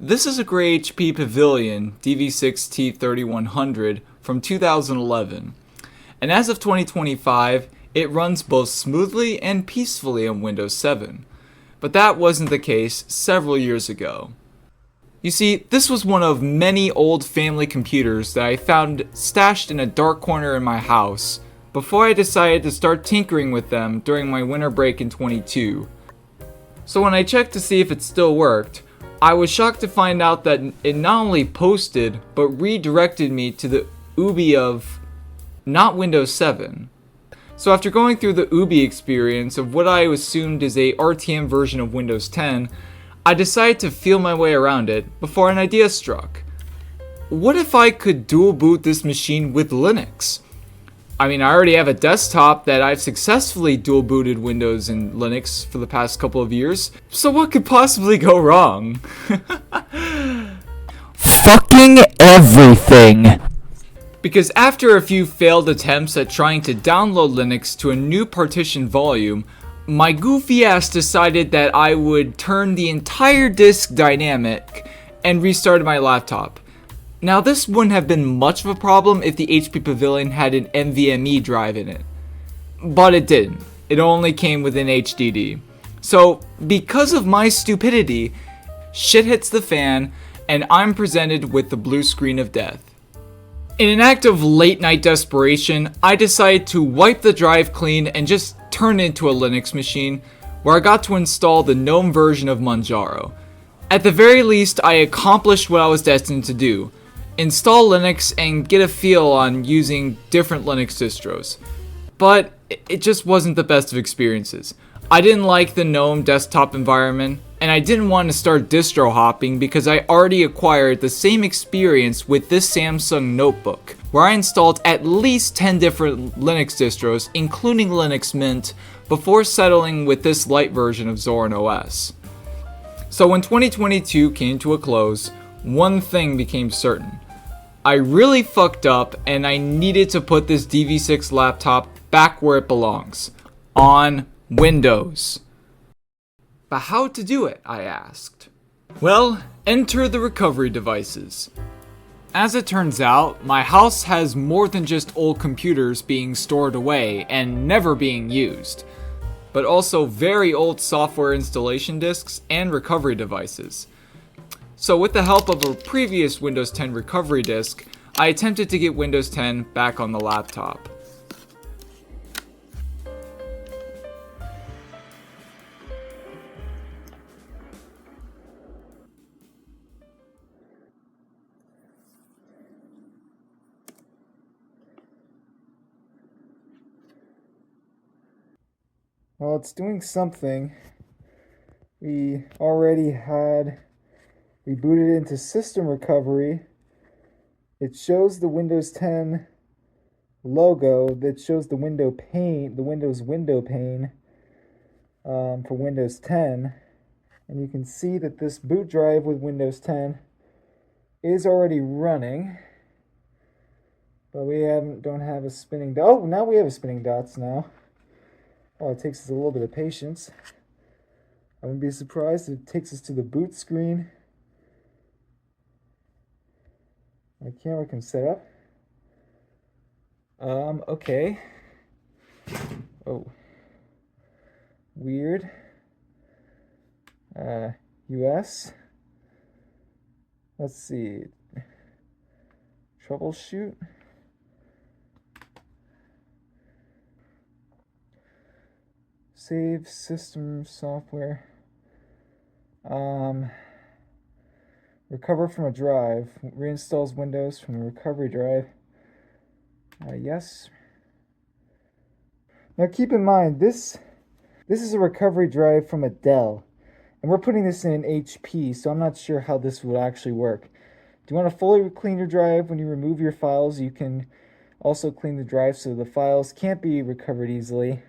This is a gray HP Pavillion dv6t-3100 from 2011, and as of 2025, it runs both smoothly and peacefully on Windows 7, but that wasn't the case several years ago. You see, this was one of many old family computers that I found stashed in a dark corner in my house before I decided to start tinkering with them during my winter break in 22. So when I checked to see if it still worked, I was shocked to find out that it not only posted, but redirected me to the UBI of not Windows 7. So after going through the UBI experience of what I assumed is a RTM version of Windows 10, I decided to feel my way around it before an idea struck. What if I could dual boot this machine with Linux? I mean, I already have a desktop that I've successfully dual booted Windows and Linux for the past couple of years, so what could possibly go wrong? Fucking everything! Because after a few failed attempts at trying to download Linux to a new partition volume, my goofy ass decided that I would turn the entire disk dynamic and restarted my laptop. Now this wouldn't have been much of a problem if the HP Pavillion had an NVMe drive in it. But it didn't. It only came with an HDD. So because of my stupidity, shit hits the fan and I'm presented with the blue screen of death. In an act of late night desperation, I decided to wipe the drive clean and just turn it into a Linux machine where I got to install the GNOME version of Manjaro. At the very least, I accomplished what I was destined to do. Install Linux and get a feel on using different Linux distros. But it just wasn't the best of experiences. I didn't like the GNOME desktop environment, and I didn't want to start distro hopping because I already acquired the same experience with this Samsung notebook, where I installed at least 10 different Linux distros, including Linux Mint, before settling with this light version of Zorin OS. So when 2022 came to a close, one thing became certain. I really fucked up and I needed to put this DV6 laptop back where it belongs, on Windows. But how to do it, I asked. Well, enter the recovery devices. As it turns out, my house has more than just old computers being stored away and never being used, but also very old software installation disks and recovery devices. So with the help of a previous Windows 10 recovery disk, I attempted to get Windows 10 back on the laptop. Well, it's doing something. We already had rebooted into system recovery. It shows the Windows 10 logo that shows the window pane, the Windows window pane for Windows 10. And you can see that this boot drive with Windows 10 is already running. But we don't have a spinning dot. Oh, now we have a spinning dots now. Oh, it takes us a little bit of patience. I wouldn't be surprised if it takes us to the boot screen. My camera can set up. Okay. Oh. Weird. US. Let's see. Troubleshoot. Save system software. Recover from a drive. Reinstalls Windows from a recovery drive. Yes. Now keep in mind, this is a recovery drive from a Dell. And we're putting this in an HP, so I'm not sure how this would actually work. Do you want to fully clean your drive when you remove your files? You can also clean the drive so the files can't be recovered easily.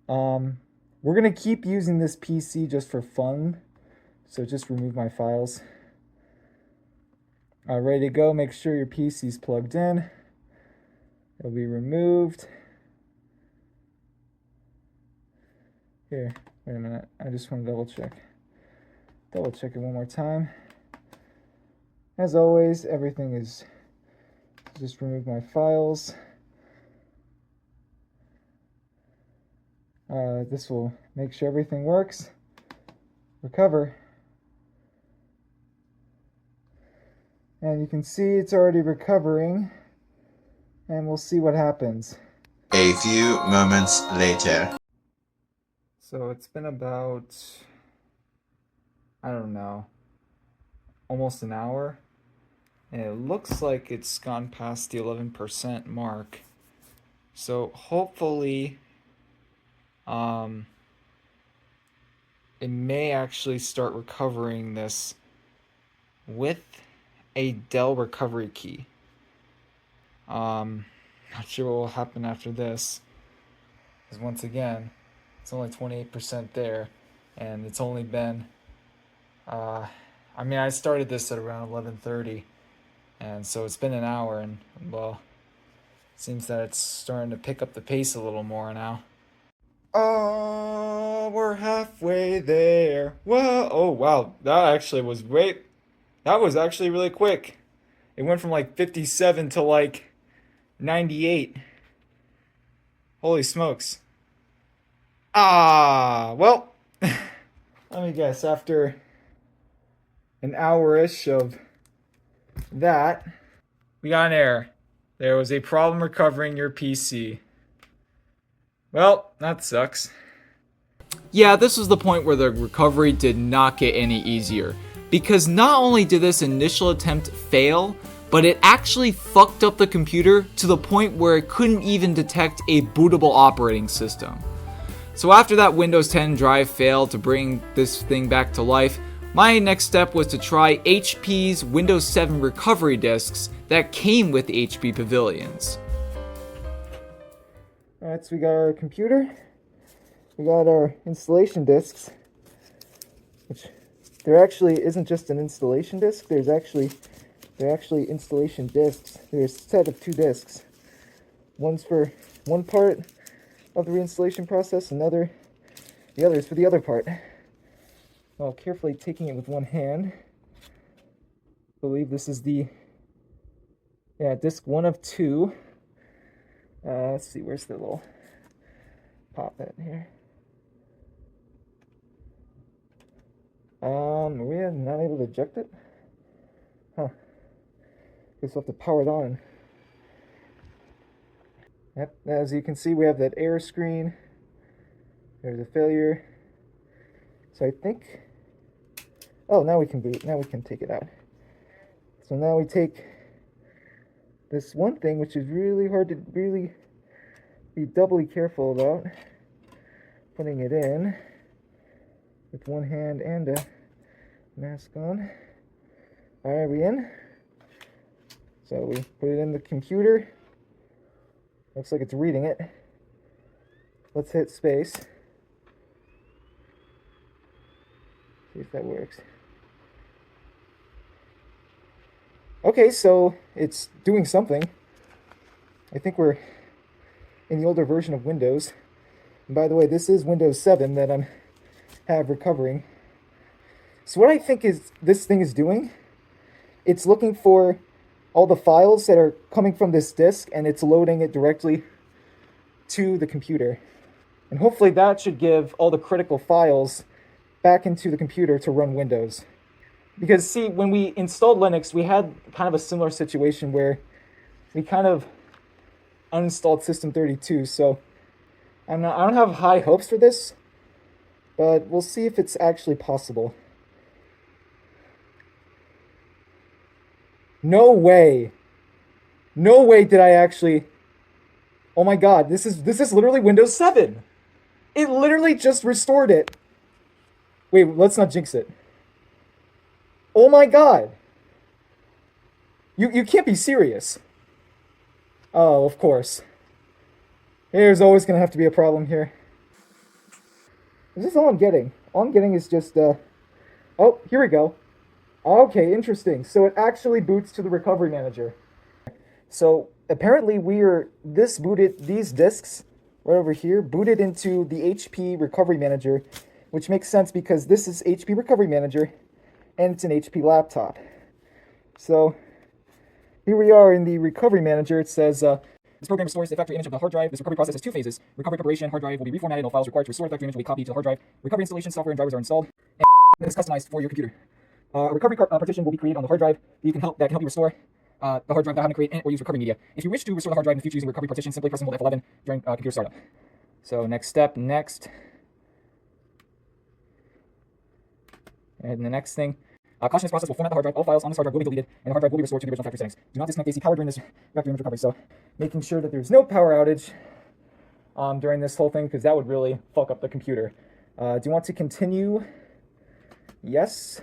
We're going to keep using this PC just for fun, so just remove my files. Ready to go. Make sure your PC is plugged in. It'll be removed. Here, wait a minute. I just want to double check. Double check it one more time. As always, everything is, just remove my files. This will make sure everything works. Recover. And you can see it's already recovering. And we'll see what happens. A few moments later. So it's been about, I don't know, almost an hour. And it looks like it's gone past the 11% mark. So hopefully, it may actually start recovering this with a Dell recovery key. Not sure what will happen after this, because once again, it's only 28% there, and it's only been, I mean, I started this at around 11:30, and so it's been an hour, and well, it seems that it's starting to pick up the pace a little more now. Oh, we're halfway there. Whoa! Oh wow, that was actually really quick. It went from like 57 to like 98. Holy smokes. Well, let me guess, after an hour-ish of that, we got an error. There was a problem recovering your PC. Well, that sucks. Yeah, this was the point where the recovery did not get any easier, because not only did this initial attempt fail, but it actually fucked up the computer to the point where it couldn't even detect a bootable operating system. So after that Windows 10 drive failed to bring this thing back to life, my next step was to try HP's Windows 7 recovery disks that came with HP Pavilions. Alright, so we got our computer, we got our installation disks, which there actually isn't just an installation disk, they're actually installation disks. There's a set of 2 disks. One's for one part of the reinstallation process, the other is for the other part. While carefully taking it with one hand, I believe this is the disk 1 of 2. Let's see, where's the little pop at here? Are we not able to eject it? Huh. Guess we'll have to power it on. Yep, as you can see, we have that error screen. There's a failure. So I think, oh, now we can boot. Now we can take it out. So now we take this one thing, which is really hard to really be doubly careful about, putting it in with one hand and a mask on. All right, we in? So we put it in the computer. Looks like it's reading it. Let's hit space. See if that works. Okay, so it's doing something. I think we're in the older version of Windows. And by the way, this is Windows 7 that I have recovering. So what I think is this thing is doing, it's looking for all the files that are coming from this disk, and it's loading it directly to the computer. And hopefully that should give all the critical files back into the computer to run Windows. Because see, when we installed Linux, we had kind of a similar situation where we kind of uninstalled System32, so I don't have high hopes for this, but we'll see if it's actually possible. No way. No way did I actually... Oh my god, this is literally Windows 7. It literally just restored it. Wait, let's not jinx it. Oh my god. You can't be serious. Oh, of course. There's always going to have to be a problem here. Is this all I'm getting? All I'm getting is just, oh, here we go. Okay, interesting. So it actually boots to the recovery manager. So apparently these disks right over here booted into the HP recovery manager, which makes sense because this is HP recovery manager and it's an HP laptop. So here we are in the recovery manager. It says, this program restores the factory image of the hard drive. This recovery process has two phases. Recovery preparation, hard drive will be reformatted. All files required to restore the factory image will be copied to the hard drive. Recovery installation software and drivers are installed. And it's customized for your computer. A recovery partition will be created on the hard drive that can help you restore the hard drive without having to create or use recovery media. If you wish to restore the hard drive in the future using recovery partition, simply press and hold F11 during computer startup. So next step, next. And the next thing. Caution, this process will format the hard drive. All files on this hard drive will be deleted, and the hard drive will be restored to the original factory settings. Do not disconnect AC power during this factory image recovery. So making sure that there's no power outage during this whole thing, because that would really fuck up the computer. Do you want to continue? Yes.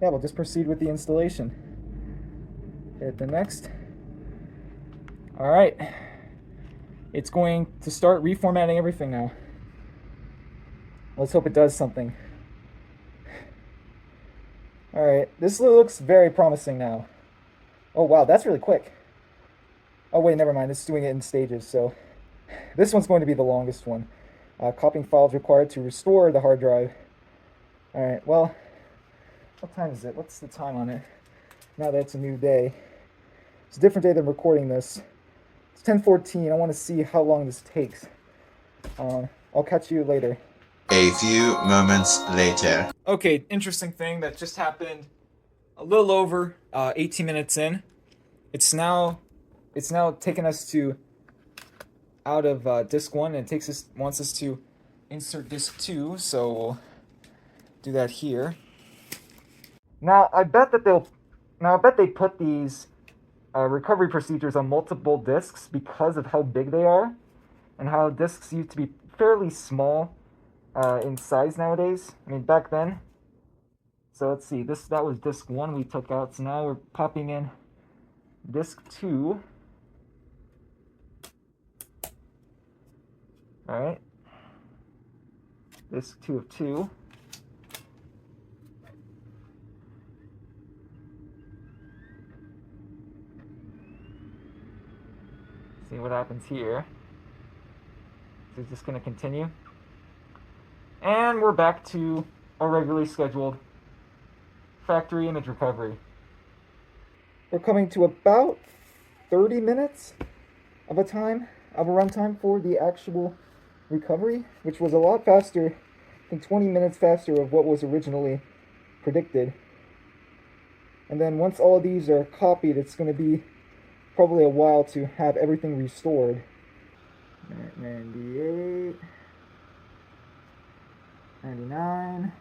Yeah, we'll just proceed with the installation. Hit the next. All right. It's going to start reformatting everything now. Let's hope it does something. All right, this looks very promising now. Oh wow, that's really quick. Oh wait, never mind, it's doing it in stages, so this one's going to be the longest one. Copying files required to restore the hard drive. All right, well, what time is it? What's the time on it? Now that it's a new day. It's a different day than recording this. It's 10:14. I want to see how long this takes. I'll catch you later. A few moments later. Okay, interesting thing that just happened a little over 18 minutes in. It's now taken us to out of disk 1 and wants us to insert disk 2, so we'll do that here. Now I bet they put these recovery procedures on multiple disks because of how big they are and how disks used to be fairly small in size nowadays. I mean, back then. So let's see, that was disk 1 we took out, so now we're popping in disk 2. Alright. Disk 2 of 2. See what happens here. So it's just going to continue. And we're back to our regularly scheduled factory image recovery. We're coming to about 30 minutes of a runtime for the actual recovery, which was a lot faster, I think 20 minutes faster of what was originally predicted. And then once all of these are copied, it's going to be probably a while to have everything restored. 98, 99.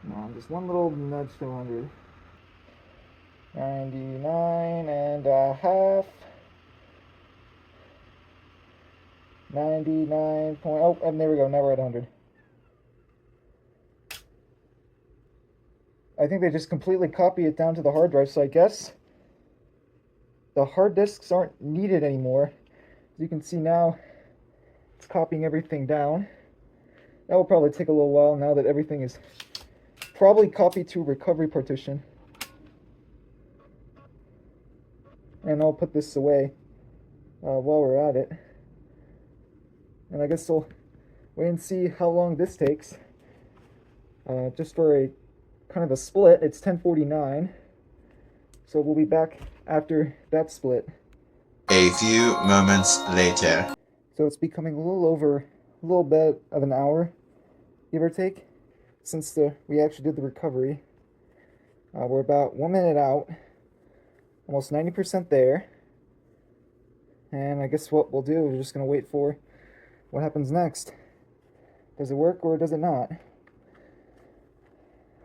No, just one little nudge to 100. 99 and a half. 99 point. Oh, and there we go. Now we're at 100. I think they just completely copy it down to the hard drive, so I guess the hard disks aren't needed anymore. As you can see now, it's copying everything down. That will probably take a little while now that everything is probably copied to a recovery partition. And I'll put this away while we're at it. And I guess we'll wait and see how long this takes. Just for a kind of a split, it's 10:49. So we'll be back after that split. A few moments later. So it's becoming a little bit of an hour, give or take, since we actually did the recovery. We're about 1 minute out, almost 90% there. And I guess what we'll do, we're just going to wait for what happens next. Does it work or does it not?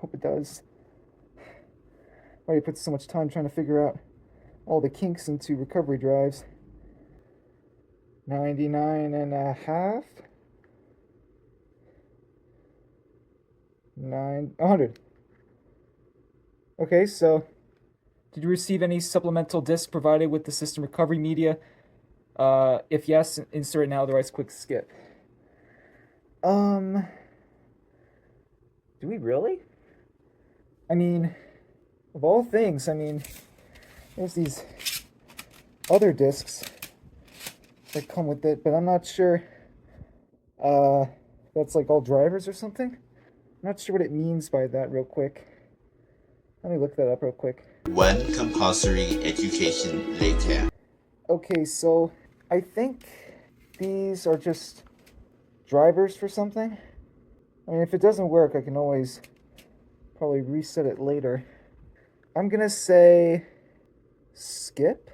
Hope it does. Why do you put so much time trying to figure out all the kinks into recovery drives? 99 and a half. 100. Okay, so did you receive any supplemental disk provided with the system recovery media? If yes, insert it now, otherwise click skip. Do we really? I mean, of all things, I mean, there's these other discs that come with it, but I'm not sure that's like all drivers or something. I'm not sure what it means by that real quick. Let me look that up real quick. One compulsory education later. Okay, so I think these are just drivers for something. I mean, if it doesn't work, I can always probably reset it later. I'm gonna say skip.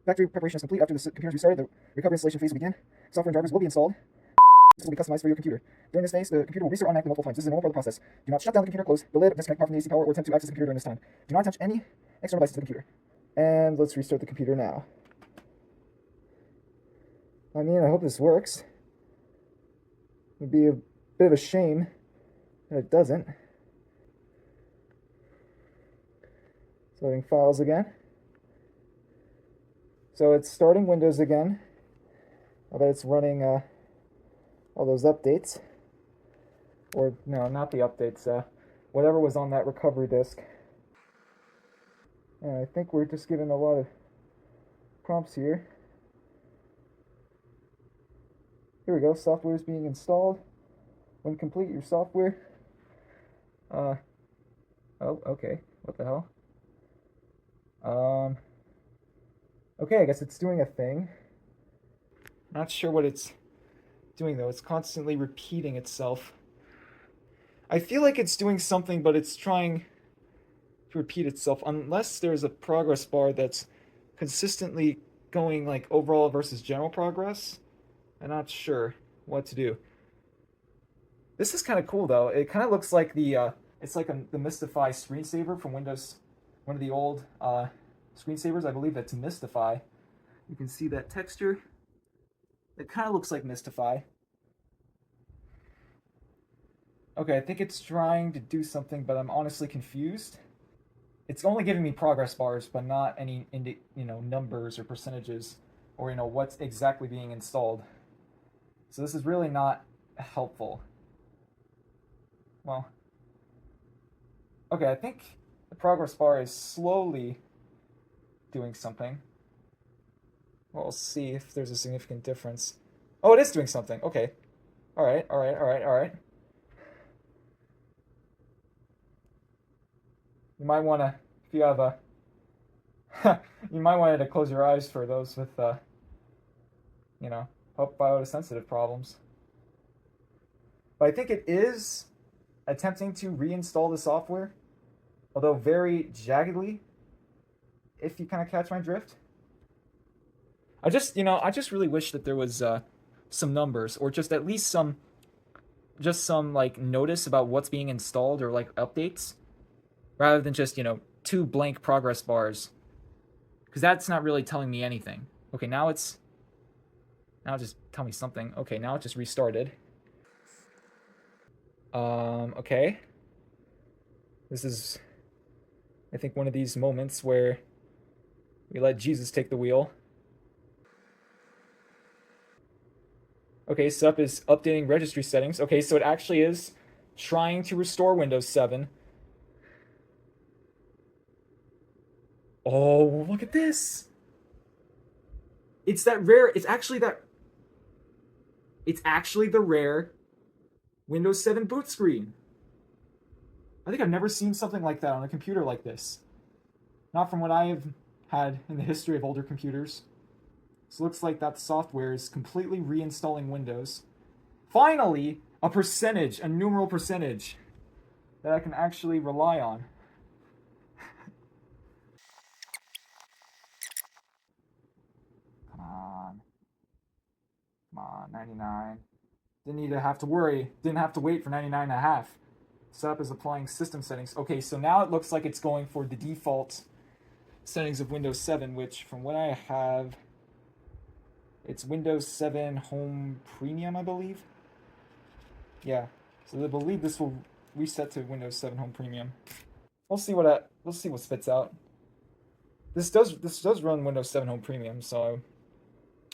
Factory preparation is complete. After the computer is restarted, the recovery installation phase will begin. Software and drivers will be installed. This will be customized for your computer. During this phase, the computer will restart automatically multiple times. This is a normal part of the process. Do not shut down the computer, close the lid, disconnect power from the AC power, or attempt to access the computer during this time. Do not attach any external devices to the computer. And let's restart the computer now. I mean, I hope this works. It'd be a bit of a shame that it doesn't. It's loading files again. So it's starting Windows again. I bet it's running all those updates. Or, no, not the updates. Whatever was on that recovery disk. And I think we're just given a lot of prompts here. Here we go. Software is being installed. When complete, your software. Oh, okay. What the hell? Okay, I guess it's doing a thing. Not sure what it's doing though. It's constantly repeating itself. I feel like it's doing something, but it's trying to repeat itself unless there's a progress bar that's consistently going like overall versus general progress. I'm not sure what to do. This is kind of cool though. It kind of looks like the it's like the Mystify screensaver from Windows, one of the old screensavers. I believe that's Mystify. You can see that texture. It kind of looks like Mystify. Okay, I think it's trying to do something, but I'm honestly confused. It's only giving me progress bars, but not any numbers or percentages, or what's exactly being installed. So this is really not helpful. Well, okay, I think the progress bar is slowly doing something. Well, we'll see if there's a significant difference. Oh, it is doing something. Okay. All right. You might want to, if you have a, you might want to close your eyes for those with, photossensitive problems. But I think it is attempting to reinstall the software, although very jaggedly, if you kind of catch my drift. I just really wish that there was some numbers, or just at least some like notice about what's being installed, or like updates, rather than just two blank progress bars, because that's not really telling me anything. Okay, now just tell me something. Okay, now it just restarted. Okay. This is, I think, one of these moments where we let Jesus take the wheel. Okay, SUP is updating registry settings. Okay, so it actually is trying to restore Windows 7. Oh, look at this. It's actually the rare Windows 7 boot screen. I think I've never seen something like that on a computer like this. Not from what I have had in the history of older computers. So it looks like that software is completely reinstalling Windows. Finally, a numeral percentage that I can actually rely on. Come on, 99. Didn't have to wait for 99 and a half. Setup is applying system settings. Okay, so now it looks like it's going for the default settings of Windows 7, which from what I have, it's Windows 7 Home Premium, I believe. Yeah, so I believe this will reset to Windows 7 Home Premium. We'll see what spits out. This does run Windows 7 Home Premium, so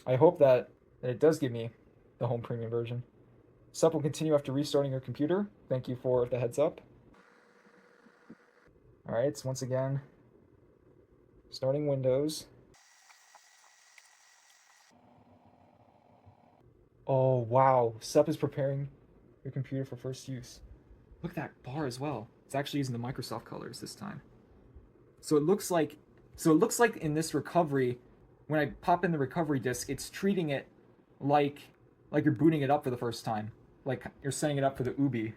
I hope that it does give me the Home Premium version. SUP will continue after restarting your computer. Thank you for the heads up. Alright, so once again, starting Windows. Oh, wow. SUP is preparing your computer for first use. Look at that bar as well. It's actually using the Microsoft colors this time. So it looks like in this recovery, when I pop in the recovery disk, it's treating it like you're booting it up for the first time, like you're setting it up for the Ubi.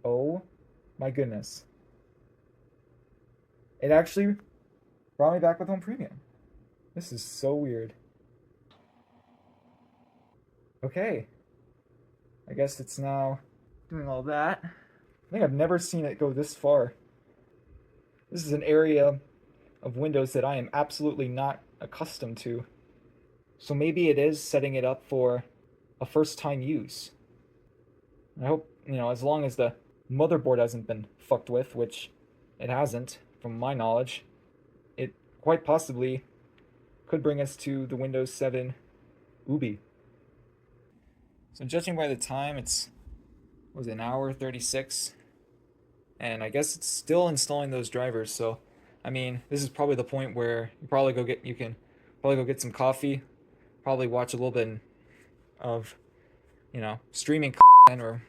Oh my goodness. It actually brought me back with Home Premium. This is so weird. Okay. I guess it's now doing all that. I think I've never seen it go this far. This is an area of Windows that I am absolutely not accustomed to. So maybe it is setting it up for a first-time use. I hope, as long as the motherboard hasn't been fucked with, which it hasn't, from my knowledge, it quite possibly could bring us to the Windows 7 Ubi. So judging by the time, it's, an hour 36? And I guess it's still installing those drivers, so, I mean, this is probably the point where you can probably go get some coffee, probably watch a little bit of, streaming content, or,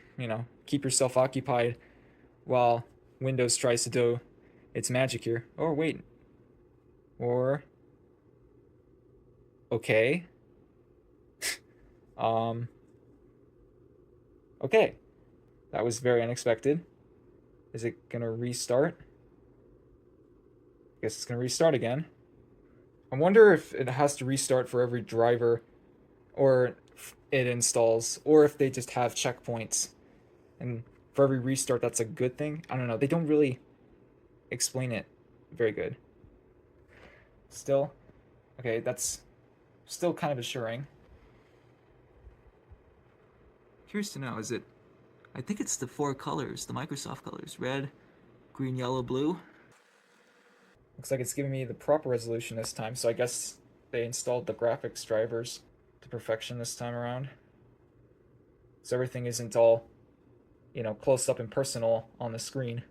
keep yourself occupied while Windows tries to do its magic here. Oh, wait. Or, okay. Okay. That was very unexpected. Is it gonna restart? I guess it's gonna restart again. I wonder if it has to restart for every driver, or it installs, or if they just have checkpoints, and for every restart that's a good thing. I don't know. They don't really explain it very good. Still, okay, that's still kind of assuring. Curious to know, is it? I think it's the 4 colors, the Microsoft colors: red, green, yellow, blue. Looks like it's giving me the proper resolution this time, so I guess they installed the graphics drivers to perfection this time around. So everything isn't all, close up and personal on the screen.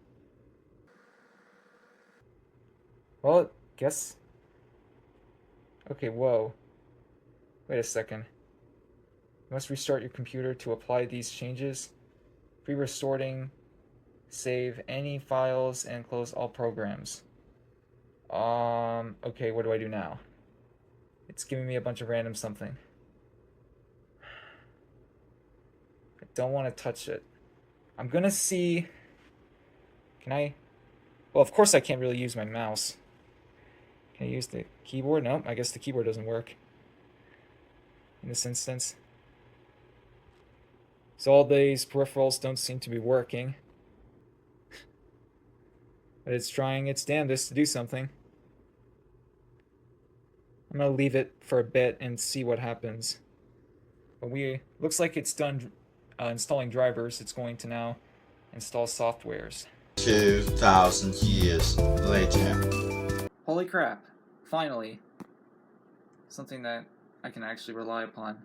Well, I guess... Okay, whoa. Wait a second. You must restart your computer to apply these changes. Pre-restoring, save any files, and close all programs. Okay, what do I do now? It's giving me a bunch of random something. I don't want to touch it. I'm gonna see... Can I... Well, of course I can't really use my mouse. Can I use the keyboard? Nope, I guess the keyboard doesn't work in this instance. So all these peripherals don't seem to be working. But it's trying its damnedest to do something. I'm gonna leave it for a bit and see what happens. But looks like it's done installing drivers. It's going to now install softwares. 2,000 years later. Holy crap. Finally. Something that I can actually rely upon.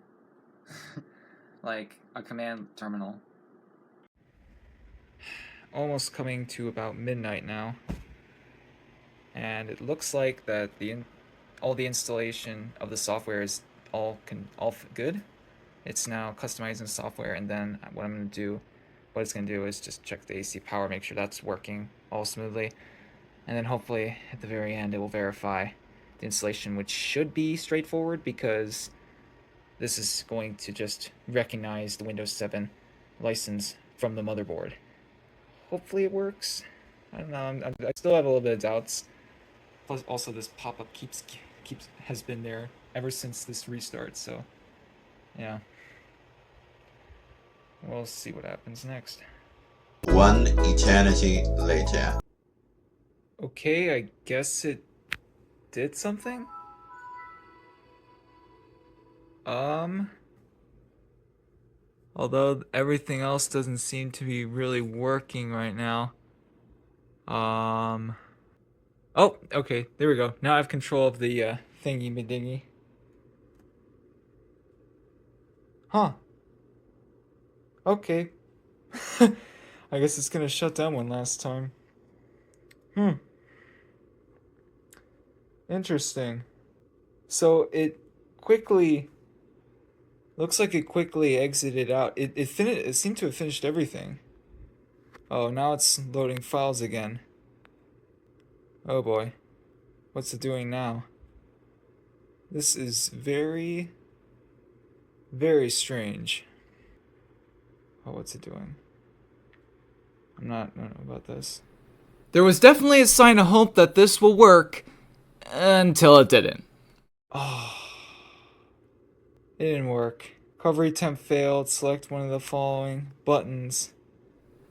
Like a command terminal. Almost coming to about midnight now. And it looks like that all the installation of the software is all good. It's now customizing software, and then what it's going to do is just check the AC power, make sure that's working all smoothly. And then hopefully at the very end it will verify the installation, which should be straightforward because this is going to just recognize the Windows 7 license from the motherboard. Hopefully it works. I don't know. I still have a little bit of doubts. Plus, also this pop-up has been there ever since this restart. So, yeah. We'll see what happens next. 1 eternity later. Okay, I guess it did something? Although everything else doesn't seem to be really working right now. Oh, okay, there we go. Now I have control of the thingy-madingy. Huh. Okay. I guess it's gonna shut down one last time. Interesting. So it quickly... Looks like it quickly exited out. It seemed to have finished everything. Oh, now it's loading files again. Oh boy. What's it doing now? This is very, very strange. Oh, what's it doing? I don't know about this. There was definitely a sign of hope that this will work, until it didn't. Oh, it didn't work. Recovery attempt failed. Select one of the following buttons.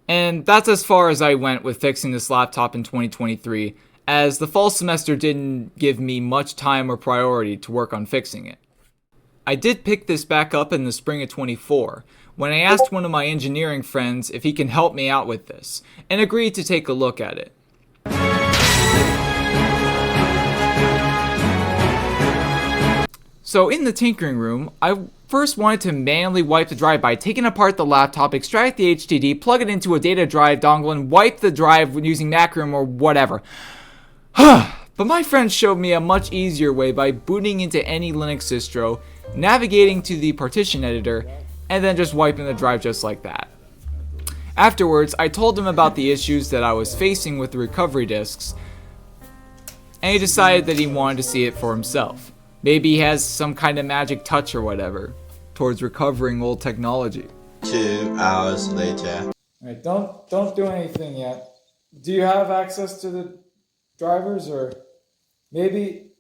And that's as far as I went with fixing this laptop in 2023, as the fall semester didn't give me much time or priority to work on fixing it. I did pick this back up in the spring of 24, when I asked one of my engineering friends if he can help me out with this, and agreed to take a look at it. So in the tinkering room, I first wanted to manually wipe the drive by taking apart the laptop, extract the HDD, plug it into a data drive dongle, and wipe the drive using Macroom or whatever. But my friend showed me a much easier way by booting into any Linux distro, navigating to the partition editor, and then just wiping the drive just like that. Afterwards, I told him about the issues that I was facing with the recovery disks, and he decided that he wanted to see it for himself. Maybe he has some kind of magic touch or whatever towards recovering old technology. 2 hours later. Alright, don't do anything yet. Do you have access to the drivers, or maybe?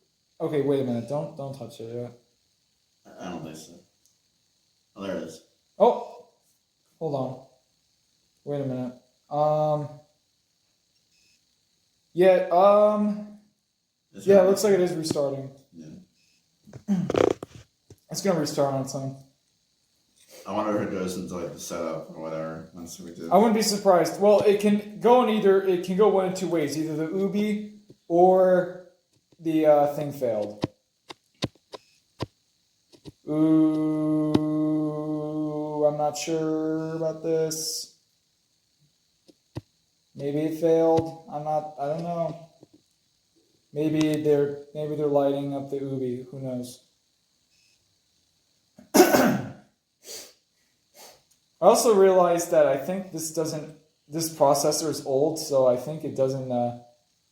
Okay, wait a minute. Don't touch it yet. I don't think so. Oh, there it is. Oh, hold on. Wait a minute. Yeah, it looks like it is restarting. Yeah. It's gonna restart on its own. I wonder if it goes into like the setup or whatever. Once we do. I wouldn't be surprised. Well, it can go one in two ways. Either the Ubi or the thing failed. Ooh, I'm not sure about this. Maybe it failed. I don't know. Maybe they're lighting up the Ubi. Who knows? I also realized that I think this processor is old, so I think it doesn't.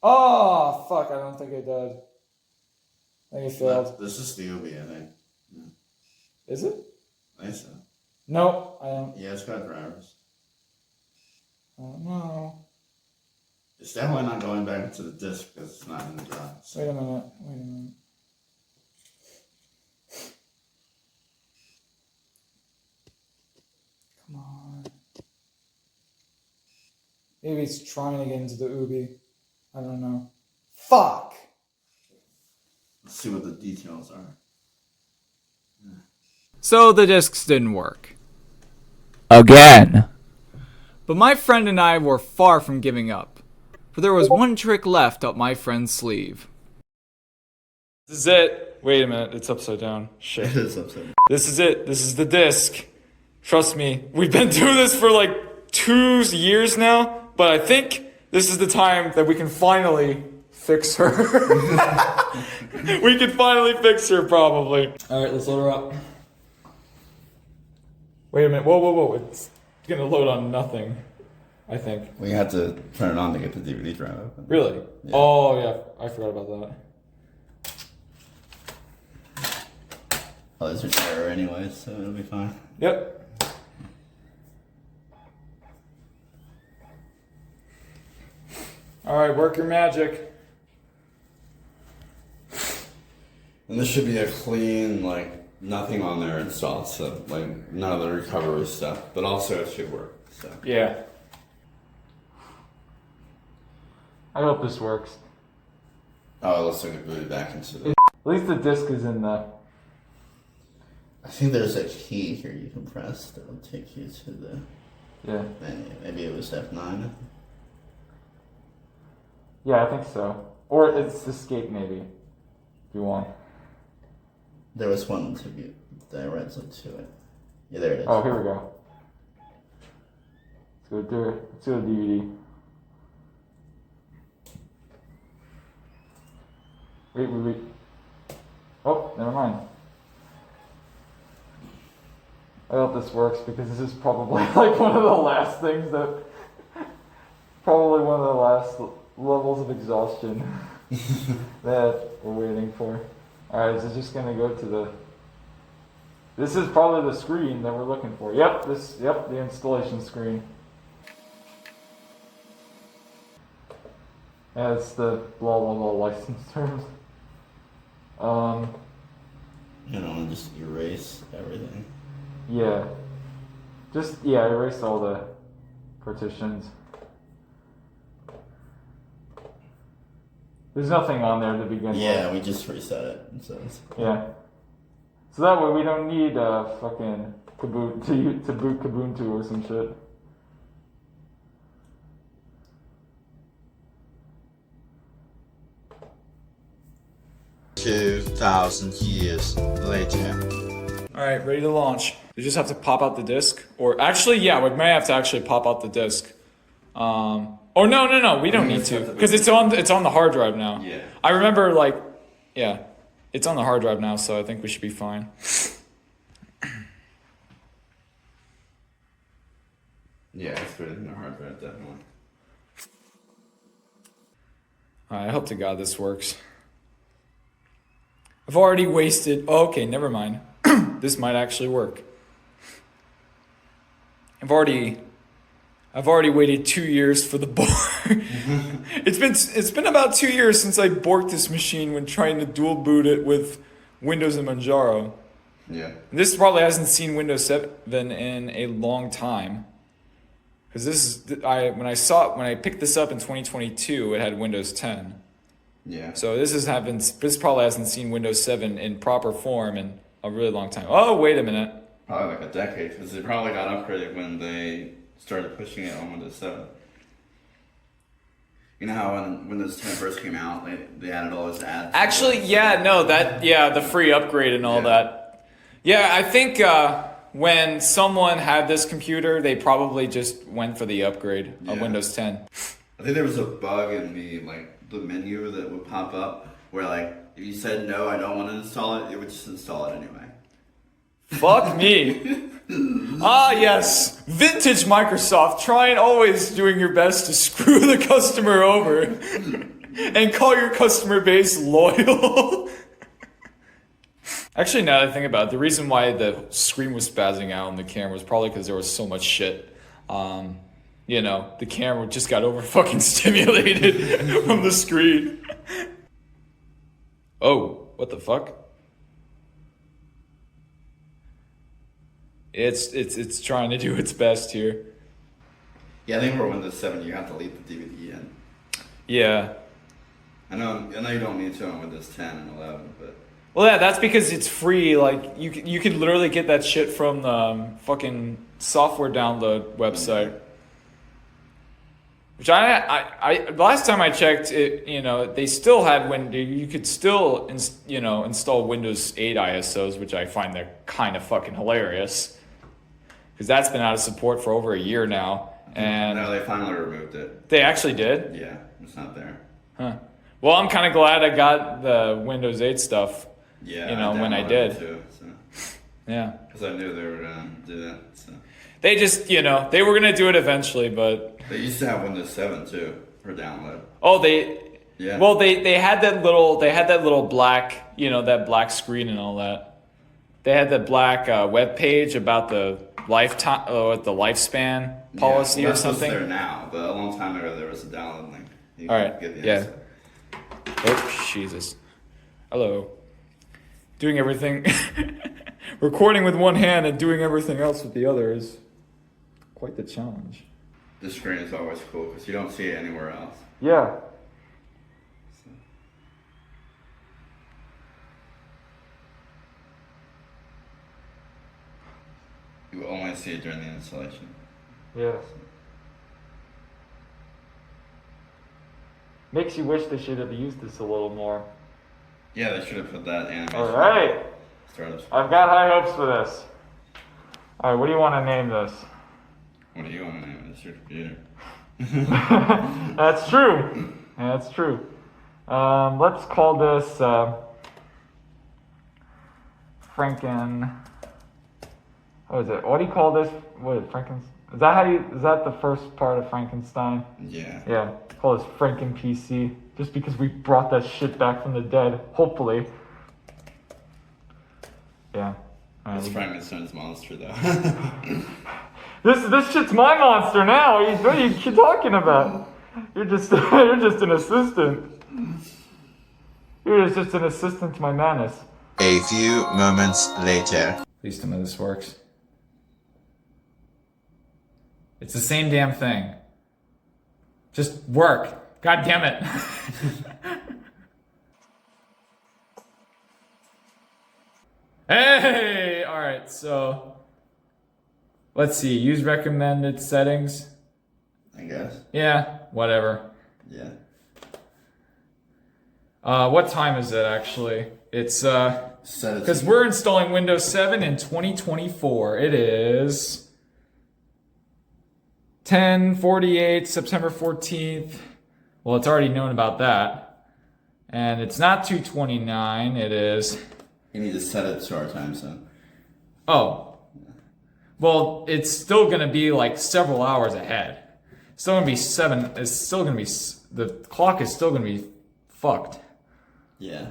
Oh fuck! I don't think it did. I think it failed. This is the Ubi, I think. Yeah. Is it? I think so. No, I don't. Yeah, it's got drivers. I don't know. It's definitely not going back into the disk because it's not in the drive. So. Wait a minute. Come on. Maybe it's trying to get into the Ubi. I don't know. Fuck! Let's see what the details are. So the discs didn't work. Again. But my friend and I were far from giving up, for there was one trick left up my friend's sleeve. This is it. Wait a minute, it's upside down. Shit. It is upside down. This is it. This is the disc. Trust me, we've been doing this for like 2 years now, but I think this is the time that we can finally fix her. We can finally fix her, probably. Alright, let's load her up. Wait a minute. Whoa. It's gonna load on nothing, I think. We had to turn it on to get the DVD drive open. Really? Yeah. Oh, yeah. I forgot about that. Oh, there's an error anyway, so it'll be fine. Yep. Alright, work your magic. And this should be a clean, like, nothing on there installed, so, like, none of the recovery stuff. But also it should work, so. Yeah. I hope this works. Oh, it looks like it booted back into the... At least the disc is in the... I think there's a key here you can press that will take you to the Yeah. menu. Maybe it was F9. Yeah, I think so. Or it's escape, maybe. If you want. There was one to get directly to it. Yeah, there it is. Oh, here we go. Let's go to the DVD. Wait. Oh, never mind. I hope this works because this is probably like one of the last things that probably one of the last levels of exhaustion that we're waiting for. Alright, is it just gonna go to the... This is probably the screen that we're looking for. Yep, the installation screen. Yeah, it's the blah blah blah license terms. You know, and just erase everything. Yeah. Just, erase all the partitions. There's nothing on there to begin with. Yeah, we just reset it. It says. Yeah. So that way we don't need fucking to boot Kubuntu or some shit. $2,000 later. Alright, ready to launch. You just have to pop out the disk. Or actually, yeah, we may have to actually pop out the disk. Or no, we don't need to. Because it's on the hard drive now. Yeah. I remember, like, yeah. It's on the hard drive now, so I think we should be fine. Yeah, it's good in the hard drive, definitely. Alright, I hope to God this works. I've already wasted... Oh, okay, never mind. This might actually work. I've already waited 2 years for the bork. It's been about 2 years since I borked this machine when trying to dual boot it with Windows and Manjaro. Yeah. This probably hasn't seen Windows 7 in a long time. Because when I picked this up in 2022, it had Windows 10. Yeah. So this probably hasn't seen Windows 7 in proper form in a really long time. Oh, wait a minute. Probably like a decade, because it probably got upgraded when they started pushing it on Windows 7. You know how when Windows 10 first came out, they added all those ads? Actually, yeah, no, the free upgrade and all that. Yeah, I think when someone had this computer, they probably just went for the upgrade of Windows 10. I think there was a bug in the menu that would pop up where if you said no, I don't want to install it, it would just install it anyway. Fuck me. Ah, yes. Vintage Microsoft, trying always doing your best to screw the customer over and call your customer base loyal. Actually, now that I think about it, the reason why the screen was spazzing out on the camera was probably because there was so much shit. The camera just got over fucking stimulated from the screen. Oh, what the fuck? It's trying to do its best here. Yeah, I think for Windows 7 you have to leave the DVD in. Yeah. I know you don't need to on Windows 10 and 11, but... Well, yeah, that's because it's free. Like, you could literally get that shit from the fucking software download website. Which I last time I checked, they still had you could still install Windows 8 ISOs, which I find they're kind of fucking hilarious. Because that's been out of support for over a year now. And no, they finally removed it. They actually did? Yeah, it's not there. Huh. Well, I'm kind of glad I got the Windows 8 stuff. Yeah, when I did. Too, so. Yeah. Because I knew they were going to do that. So. They just, they were going to do it eventually, but... They used to have Windows 7 too, for download. Oh, they... Yeah. Well, they had that little black, that black screen and all that. They had the black web page about the lifespan policy or something. That's there now, but a long time ago there was a download link. All right. Yeah. Oh, Jesus. Hello. Doing everything, recording with one hand and doing everything else with the other is quite the challenge. This screen is always cool because you don't see it anywhere else. Yeah. So. You only see it during the installation. Yes. Makes you wish they should have used this a little more. Yeah, they should have put that animation. Alright. Startup. I've got high hopes for this. Alright, what do you want to name this? What do you want to name it? It's your computer. That's true. That's true. Let's call this Franken. What is it? What do you call this? What is it? Is that how you? Is that the first part of Frankenstein? Yeah. Yeah. Call this Franken PC. Just because we brought that shit back from the dead. Hopefully. Yeah. Alright, It's Frankenstein's monster, though. This shit's my monster now. What are you talking about? You're just an assistant. You're just an assistant to my madness. A few moments later. Please tell me this works. It's the same damn thing. Just work. God damn it. Hey! Alright, so let's see. Use recommended settings. I guess. Yeah, whatever. Yeah. What time is it actually? It's Set it because to- we're installing Windows 7 in 2024. It is 10:48, September 14th. Well, it's already known about that. And it's not 2:29, it is... You need to set it to our time zone. Oh. Well, it's still gonna be like several hours ahead. It's still gonna be 7, it's still gonna be... The clock is still gonna be fucked. Yeah.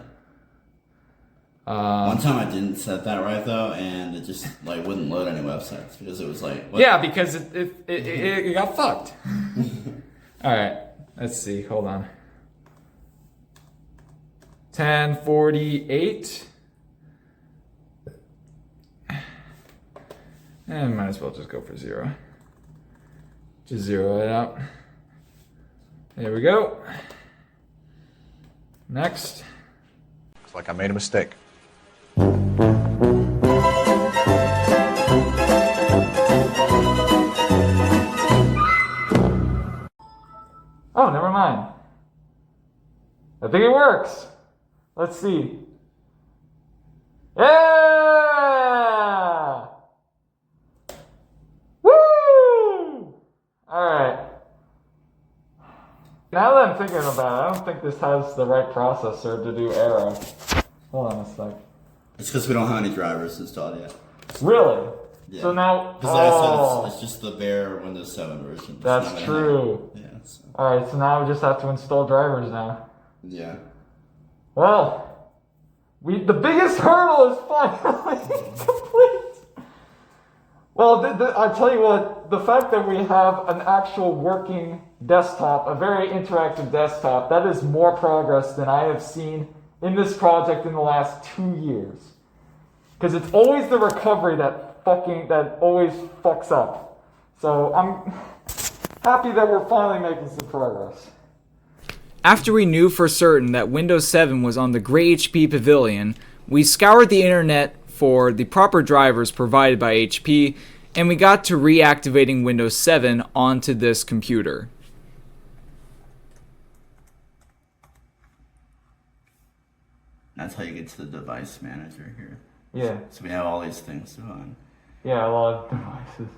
One time I didn't set that right though, and it just like wouldn't load any websites because it was like what? Yeah, because it got fucked. All right, let's see. Hold on. 10:48. And might as well just go for 0. Just 0 it out. There we go. Next. Looks like I made a mistake. Oh, never mind. I think it works. Let's see. Yeah! Woo! Alright. Now that I'm thinking about it, I don't think this has the right processor to do Era. Hold on a sec. It's because we don't have any drivers installed yet. Really? Yeah. So now... Because like I said, it's just the bare Windows 7 version. It's not That's gonna true. have- Yeah. So, Alright, so now we just have to install drivers now. yeah. Well, the biggest hurdle is finally complete. Well, I tell you what, the fact that we have an actual working desktop, a very interactive desktop, that is more progress than I have seen in this project in the last 2 years. Because it's always the recovery that always fucks up. So I'm happy that we're finally making some progress. After we knew for certain that Windows 7 was on the Grey HP Pavillion, we scoured the internet for the proper drivers provided by HP, and we got to reactivating Windows 7 onto this computer. That's how you get to the device manager here. Yeah, So we have all these things to run. yeah, a lot of devices.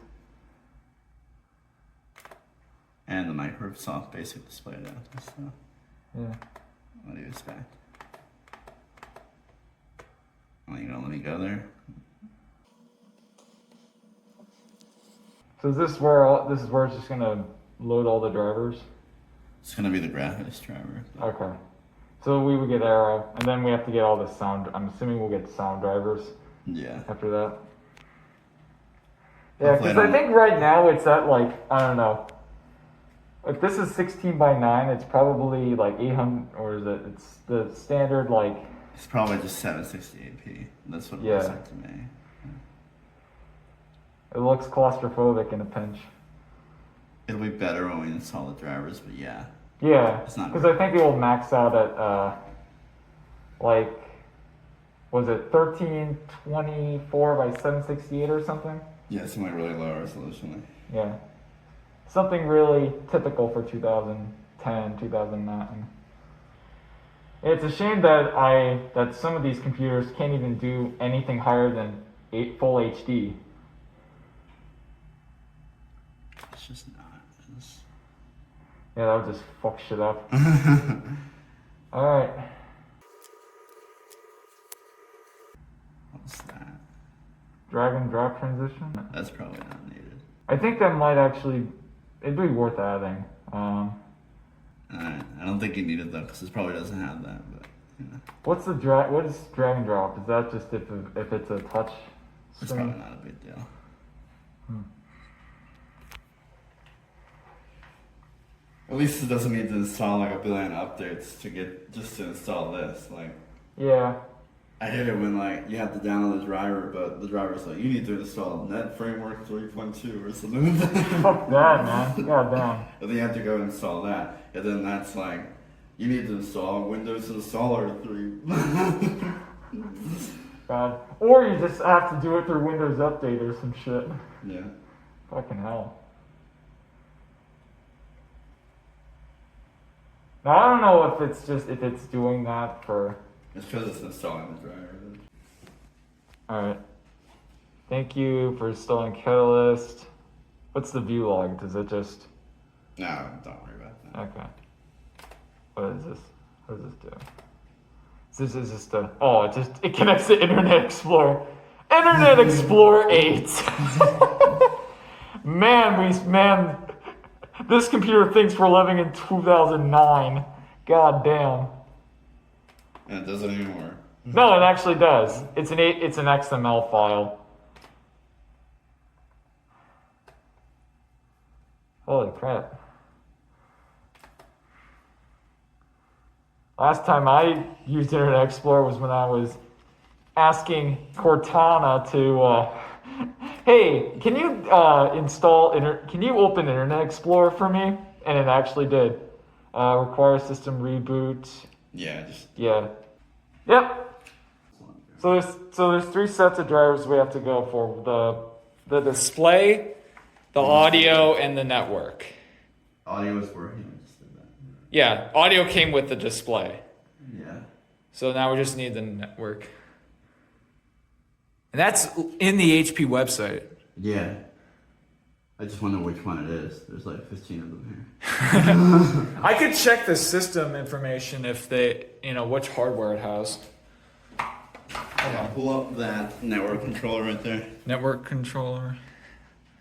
And the Microsoft Basic Display Adapter stuff. Yeah. What do you expect? Oh, you gonna let me go there? So is this where it's just gonna load all the drivers? It's gonna be the graphics driver. Okay. So we would get Arrow, and then we have to get all the sound. I'm assuming we'll get sound drivers Yeah. after that. Yeah, Hopefully because I don't- think right now it's at like, I don't know. If this is 16:9, it's probably like 800, or is it? It's the standard like. It's probably just 768p. That's what it Yeah. looks like to me. It looks claustrophobic in a pinch. It'll be better when we install the drivers, but yeah. Yeah, It's not because I think it will max out at like, was it 1324 by 768 or something? Yeah, it's like really low resolution. Like. Yeah, something really typical for 2010, 2009. It's a shame that some of these computers can't even do anything higher than full HD. It's just not. It's... Yeah, that would just fuck shit up. Alright. What's that? Drag and drop transition? That's probably not needed. I think that might actually, it'd be worth adding. Alright, I don't think you need it though, because this probably doesn't have that, but, you know. What is drag and drop? Is that just if it's a touch It's screen? probably not a big deal. At least it doesn't need to install like a billion updates to install this. Like, Yeah. I hate it when like you have to download the driver, but the driver's like, you need to install Net Framework 3.2 or something. Fuck that, man. God damn. And then you have to go install that, and then that's like, you need to install Windows Installer 3. God. Or you just have to do it through Windows Update or some shit. Yeah. Fucking hell. Now, I don't know if it's doing that for... It's because it's installing the driver. Alright. Thank you for installing Catalyst. What's the view log? Does it just... No, don't worry about that. Okay. What is this? What does this do? This is just a... Oh, it connects to Internet Explorer. Internet Explorer 8! Man, this computer thinks we're living in 2009. God damn. And it doesn't even work. No, it actually does. It's an XML file. Holy crap. Last time I used Internet Explorer was when I was asking Cortana to, hey, can you can you open Internet Explorer for me? And it actually did. Require system reboot. Yeah, Yeah. Yep. So there's 3 sets of drivers we have to go for. The display, the audio, and the network. audio is working. I just did that. Yeah, audio came with the display. Yeah. So now we just need the network. And that's in the HP website. Yeah. I just wonder which one it is. There's like 15 of them here. I could check the system information if which hardware it has. Pull up that network controller right there. Network controller.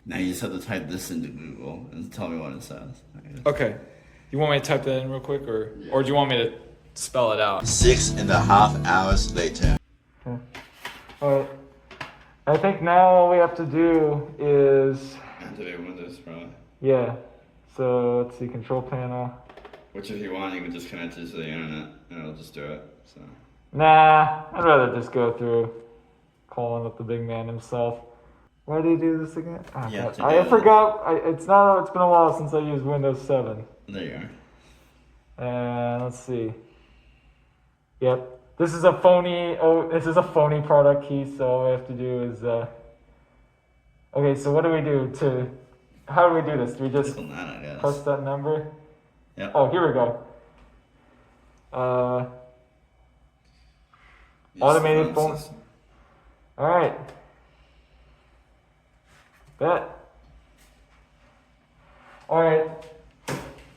Now you just have to type this into Google and tell me what it says. Okay. You want me to type that in real quick, or do you want me to spell it out? 6.5 hours later. Okay. Alright. I think now all we have to do is... Activate Windows probably. Yeah. So let's see, control panel. Which if you want, you can just connect it to the internet and it'll just do it. So. Nah, I'd rather just go through calling up the big man himself. Why do you do this again? Oh, Yeah, God. I forgot. It's been a while since I used Windows 7. There you are. And let's see. Yep. This is a phony product key, so all we have to do is okay, so what do we do how do we do this? Do we just Click on that, I guess. press that number? Yep. Oh, here we go. Use Automated the phone. system. Alright. Bet. Alright.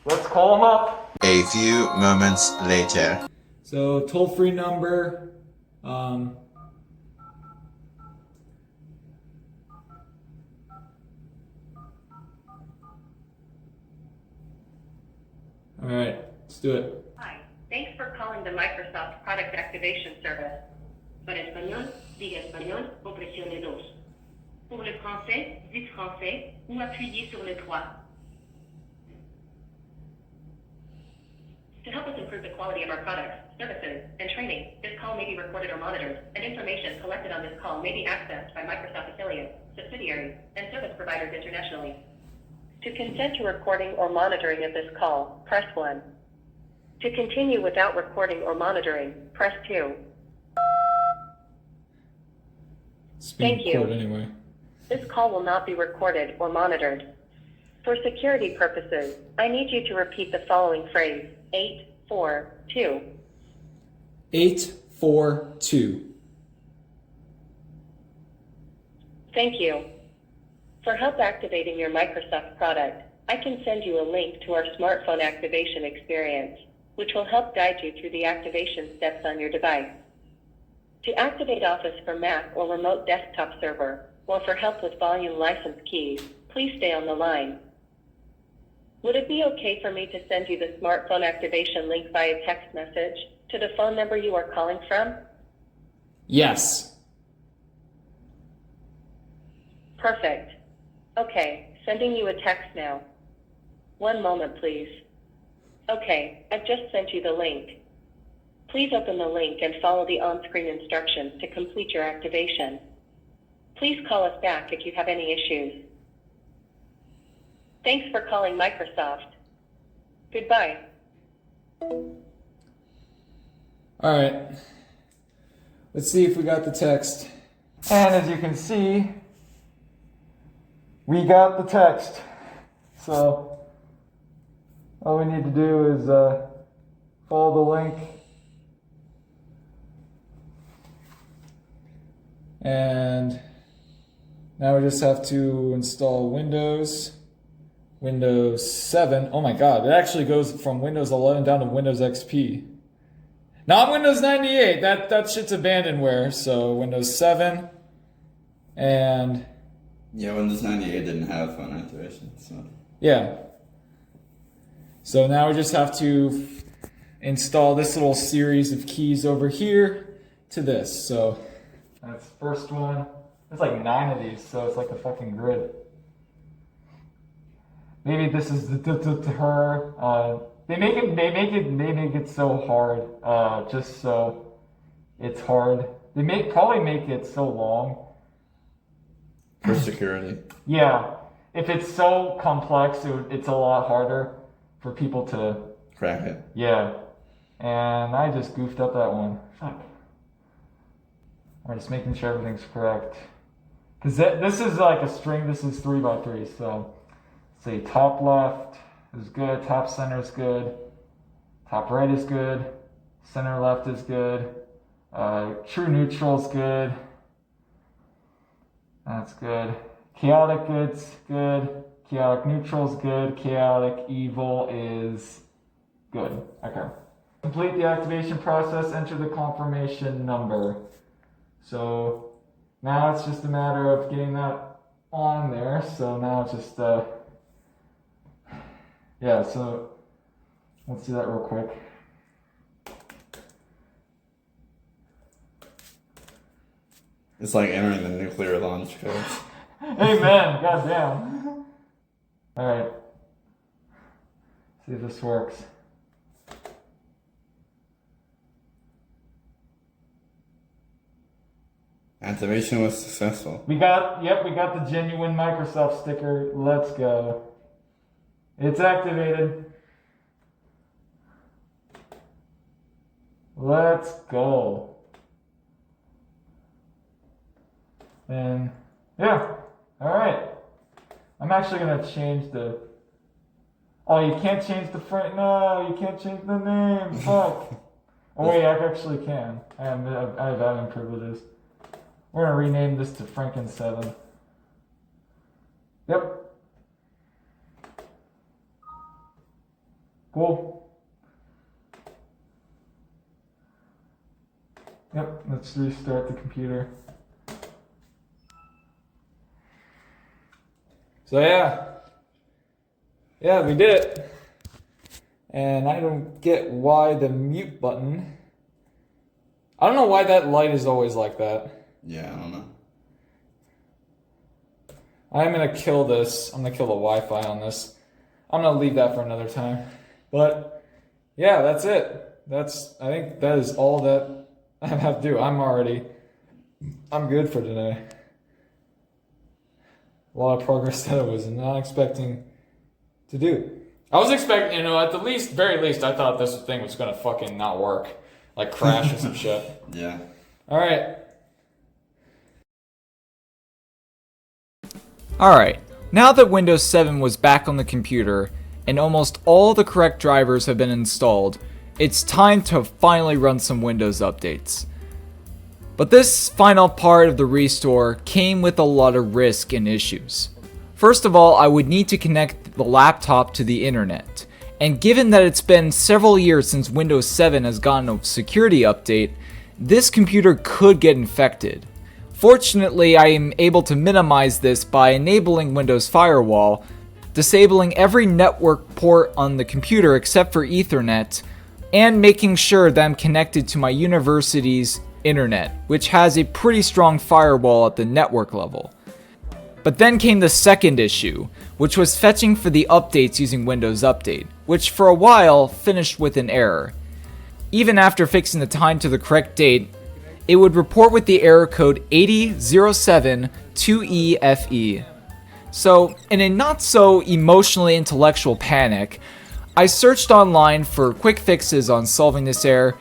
Let's call them up. A few moments later. So toll-free number. Alright, let's do it. Hi, thanks for calling the Microsoft Product Activation Service. Para espagnol, diga espagnol ou pressione 2. Pour le français, dites français ou appuyez sur le 3. To help us improve the quality of our products, services, and training, this call may be recorded or monitored, and information collected on this call may be accessed by Microsoft affiliates, subsidiaries, and service providers internationally. To consent to recording or monitoring of this call, press 1. To continue without recording or monitoring, press 2. Thank you. Anyway. This call will not be recorded or monitored. For security purposes, I need you to repeat the following phrase, 842. 842. Thank you. For help activating your Microsoft product, I can send you a link to our smartphone activation experience, which will help guide you through the activation steps on your device. To activate Office for Mac or remote desktop server, or for help with volume license keys, Please stay on the line. Would it be okay for me to send you the smartphone activation link via text message to the phone number you are calling from? Yes. Perfect. Okay, sending you a text now. One moment, please. Okay, I've just sent you the link. Please open the link and follow the on-screen instructions to complete your activation. Please call us back if you have any issues. Thanks for calling Microsoft. Goodbye. Alright. Let's see if we got the text. And as you can see, we got the text. So, all we need to do is follow the link. And now we just have to install Windows 7. Oh my god, it actually goes from Windows 11 down to Windows XP. Not Windows 98, that shit's abandonware, so Windows 7 and... Yeah, Windows 98 didn't have phone activation, so... Yeah. So now we just have to install this little series of keys over here to this, so... That's the first one. There's like 9 of these, so it's like a fucking grid. Maybe this is the her. They make it so hard, just so it's hard. They probably make it so long. For security. Yeah, if it's so complex, it's a lot harder for people to Crack it. Yeah, and I just goofed up that one. Fuck. I'm just making sure everything's correct. Because this is like a string, this is 3x3, so let's see, top left is good, top center is good, top right is good, center left is good, true neutral is good, that's good, chaotic good's good, chaotic neutral is good, chaotic evil is good. Okay. Complete the activation process, enter the confirmation number. So now it's just a matter of getting that on there. So now it's just, yeah, so let's do that real quick. It's like entering the nuclear launch codes. Amen, goddamn. Alright. See if this works. Activation was successful. We got the genuine Microsoft sticker. Let's go. It's activated. Let's go. And yeah, alright. I'm actually gonna change the... Oh, you can't change the front. No, you can't change the name. Fuck. Oh wait, I actually can. I have admin privileges. We're gonna rename this to Franken 7. Yep. Cool. Yep, let's restart the computer. So yeah, we did it. And I don't get why the mute button. I don't know why that light is always like that. Yeah, I don't know. I'm gonna kill this. I'm gonna kill the Wi-Fi on this. I'm gonna leave that for another time. But yeah, that's it. I think that is all that I have to do. I'm good for today. A lot of progress that I was not expecting to do. I was expecting, at the very least, I thought this thing was gonna fucking not work. Like crash or some shit. Yeah. Alright. Alright, now that Windows 7 was back on the computer, and almost all the correct drivers have been installed, it's time to finally run some Windows updates. But this final part of the restore came with a lot of risk and issues. First of all, I would need to connect the laptop to the internet, and given that it's been several years since Windows 7 has gotten a security update, this computer could get infected. Fortunately, I am able to minimize this by enabling Windows Firewall, disabling every network port on the computer except for Ethernet, and making sure that I'm connected to my university's internet, which has a pretty strong firewall at the network level. But then came the second issue, which was fetching for the updates using Windows Update, which for a while finished with an error. Even after fixing the time to the correct date, it would report with the error code 80072EFE. So, in a not so emotionally intellectual panic, I searched online for quick fixes on solving this error,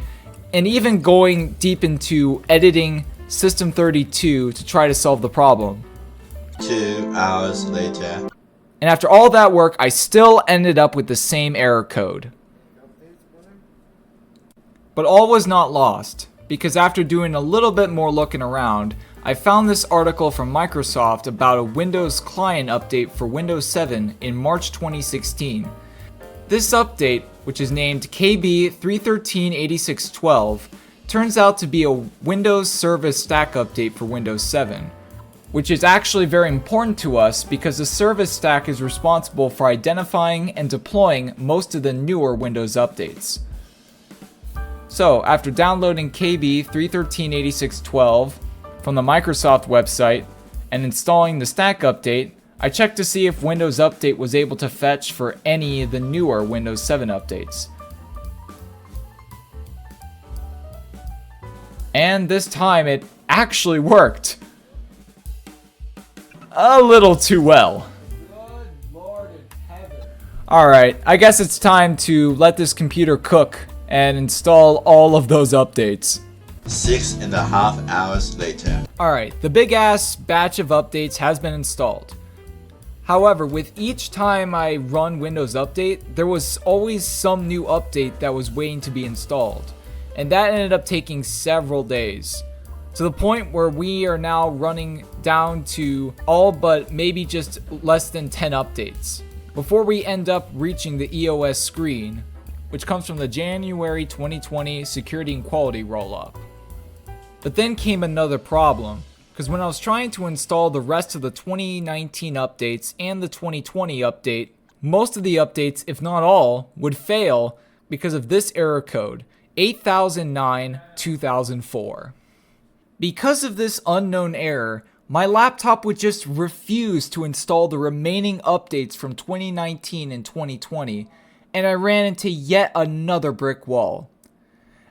and even going deep into editing System32 to try to solve the problem. 2 hours later. And after all that work, I still ended up with the same error code. But all was not lost, because after doing a little bit more looking around, I found this article from Microsoft about a Windows client update for Windows 7 in March 2016. This update, which is named KB3138612, turns out to be a Windows Service Stack update for Windows 7, which is actually very important to us because the Service Stack is responsible for identifying and deploying most of the newer Windows updates. So, after downloading KB3138612 from the Microsoft website and installing the Stack update, I checked to see if Windows Update was able to fetch for any of the newer Windows 7 updates. And this time it actually worked. A little too well. Good Lord in heaven. Alright, I guess it's time to let this computer cook and install all of those updates. 6.5 hours later. Alright, the big ass batch of updates has been installed. However, with each time I run Windows Update, there was always some new update that was waiting to be installed. And that ended up taking several days. To the point where we are now running down to all but maybe just less than 10 updates before we end up reaching the EOS screen, which comes from the January 2020 Security and Quality Rollup. But then came another problem, because when I was trying to install the rest of the 2019 updates and the 2020 update, most of the updates, if not all, would fail because of this error code, 8009-2004. Because of this unknown error, my laptop would just refuse to install the remaining updates from 2019 and 2020, and I ran into yet another brick wall.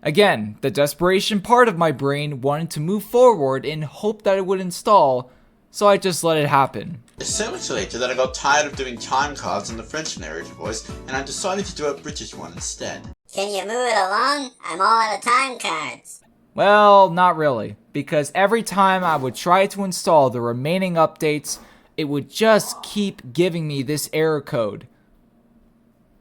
Again, the desperation part of my brain wanted to move forward and hope that it would install, so I just let it happen. So much later that I got tired of doing time cards in the French narrator voice, and I decided to do a British one instead. Can you move it along? I'm all out of time cards. Well, not really, because every time I would try to install the remaining updates, it would just keep giving me this error code.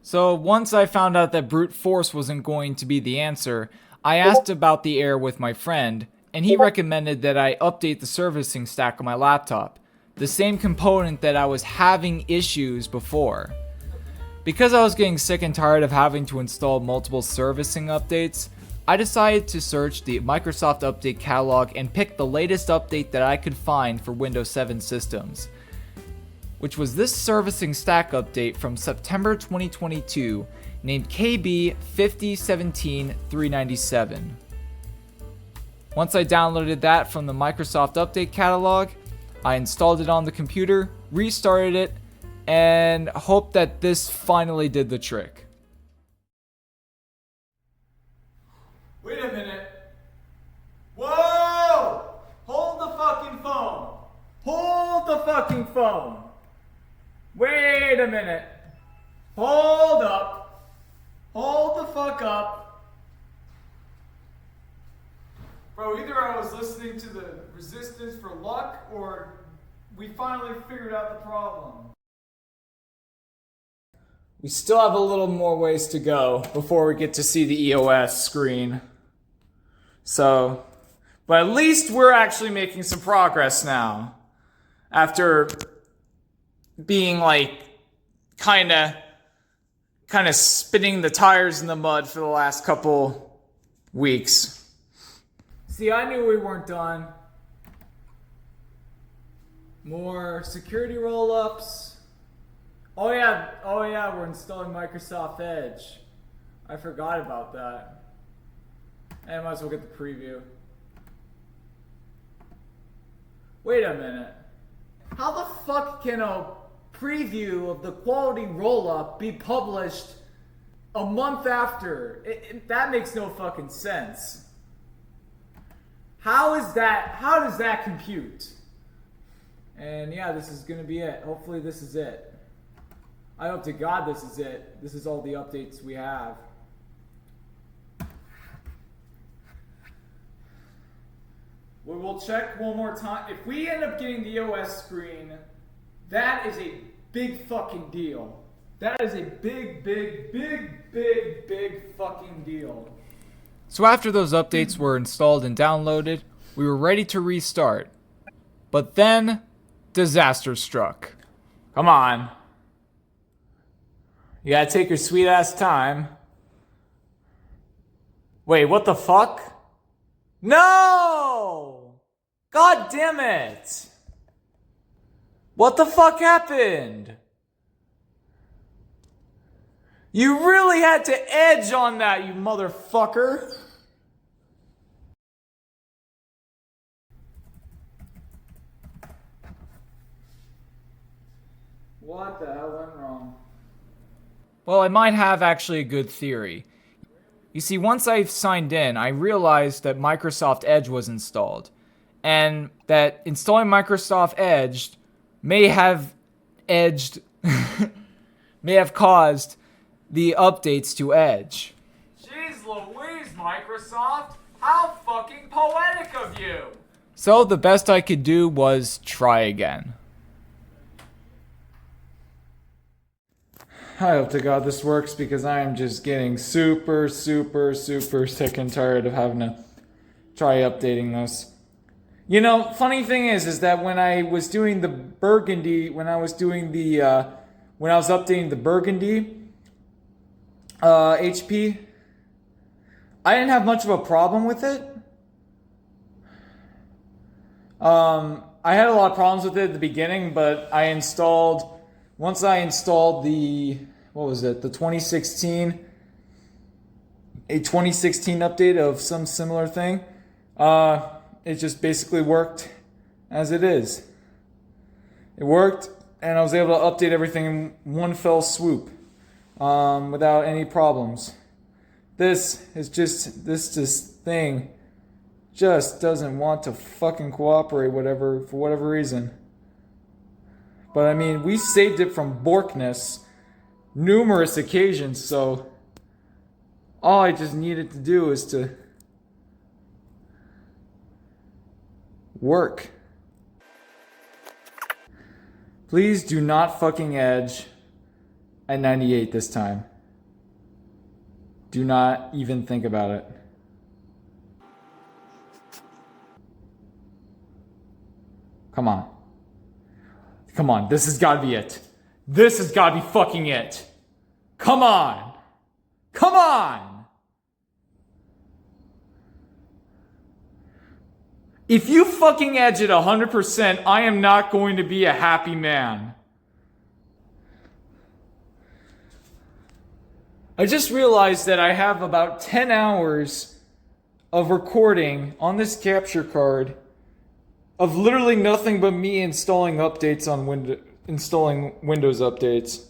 So once I found out that brute force wasn't going to be the answer, I asked about the error with my friend, and he recommended that I update the servicing stack on my laptop, the same component that I was having issues before. Because I was getting sick and tired of having to install multiple servicing updates, I decided to search the Microsoft Update catalog and pick the latest update that I could find for Windows 7 systems, which was this servicing stack update from September 2022 named KB5017397. Once I downloaded that from the Microsoft Update catalog, I installed it on the computer, restarted it, and hoped that this finally did the trick. Wait a minute. Whoa! Hold the fucking phone. Hold the fucking phone. Wait a minute. Hold up. Hold the fuck up. Bro, either I was listening to the Resistance for luck, or we finally figured out the problem. We still have a little more ways to go before we get to see the EOS screen. So, but at least we're actually making some progress now. After being like kinda spinning the tires in the mud for the last couple weeks. See, I knew we weren't done. More security roll-ups. Oh yeah, we're installing Microsoft Edge. I forgot about that. I might as well get the preview. Wait a minute. How the fuck can a preview of the quality roll-up be published a month after? That makes no fucking sense. How does that compute? And yeah, this is gonna be it. Hopefully this is it. I hope to God this is it. This is all the updates we have. We will check one more time. If we end up getting the OS screen, that is a big fucking deal. That is a big fucking deal. So after those updates were installed and downloaded, we were ready to restart. But then, disaster struck. Come on. You gotta take your sweet ass time. Wait, what the fuck? No! God damn it! What the fuck happened? You really had to edge on that, you motherfucker. What the hell went wrong? Well, I might have actually a good theory. You see, once I signed in, I realized that Microsoft Edge was installed. And that installing Microsoft Edge may have caused the updates to Edge. Jeez Louise, Microsoft! How fucking poetic of you! So the best I could do was try again. I hope to God this works because I am just getting super sick and tired of having to try updating this. You know, funny thing is that when I was doing the Burgundy, when I was updating the Burgundy HP, I didn't have much of a problem with it. I had a lot of problems with it at the beginning, but once I installed the 2016 update of some similar thing, it just basically worked as it is. It worked, and I was able to update everything in one fell swoop, without any problems. This thing just doesn't want to fucking cooperate, for whatever reason. But I mean, we saved it from Borkness numerous occasions, so all I just needed to do is to work. Please do not fucking edge at 98 this time. Do not even think about it. Come on. Come on, this has gotta be it. This has gotta be fucking it. Come on! Come on! If you fucking edge it 100%, I am not going to be a happy man. I just realized that I have about 10 hours of recording on this capture card of literally nothing but me installing updates on installing Windows updates.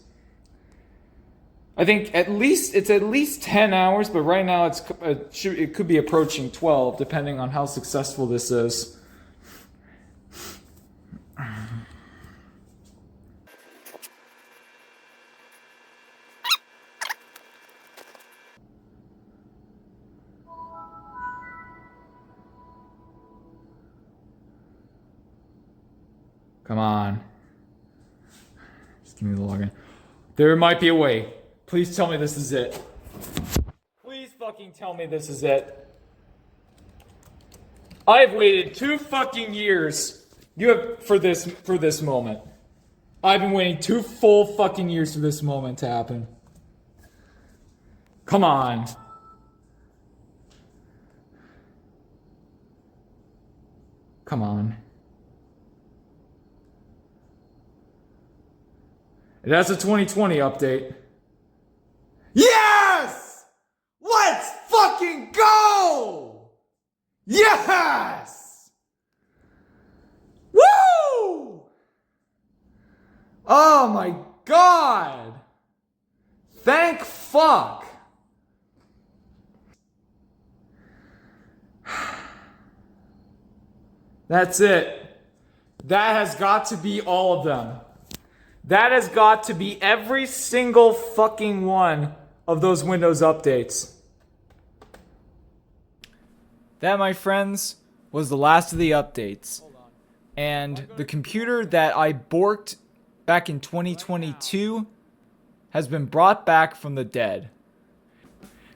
I think it's at least 10 hours, but right now it could be approaching 12, depending on how successful this is. Come on. Just give me the login. There might be a way. Please tell me this is it. Please fucking tell me this is it. I've waited 2 fucking years for this moment. I've been waiting 2 full fucking years for this moment to happen. Come on. Come on. It has a 2020 update. Yes! Let's fucking go! Yes! Woo! Oh my god! Thank fuck! That's it. That has got to be all of them. That has got to be every single fucking one of those Windows updates. That, my friends, was the last of the updates. And the computer that I borked back in 2022 has been brought back from the dead.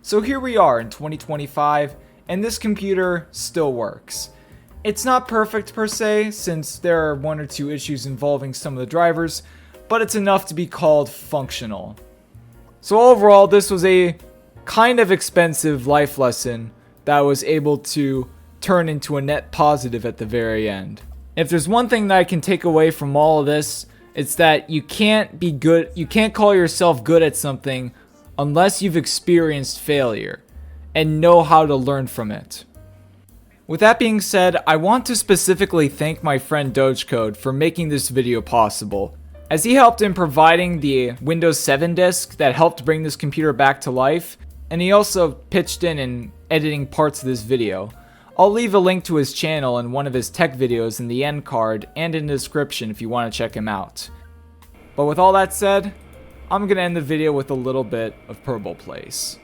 So here we are in 2025, and this computer still works. It's not perfect per se, since there are one or two issues involving some of the drivers, but it's enough to be called functional. So overall, this was a kind of expensive life lesson that I was able to turn into a net positive at the very end. If there's one thing that I can take away from all of this, it's that you can't call yourself good at something unless you've experienced failure and know how to learn from it. With that being said, I want to specifically thank my friend Dogecode for making this video possible, as he helped in providing the Windows 7 disk that helped bring this computer back to life, and he also pitched in editing parts of this video. I'll leave a link to his channel and one of his tech videos in the end card and in the description if you want to check him out. But with all that said, I'm going to end the video with a little bit of Purple Place.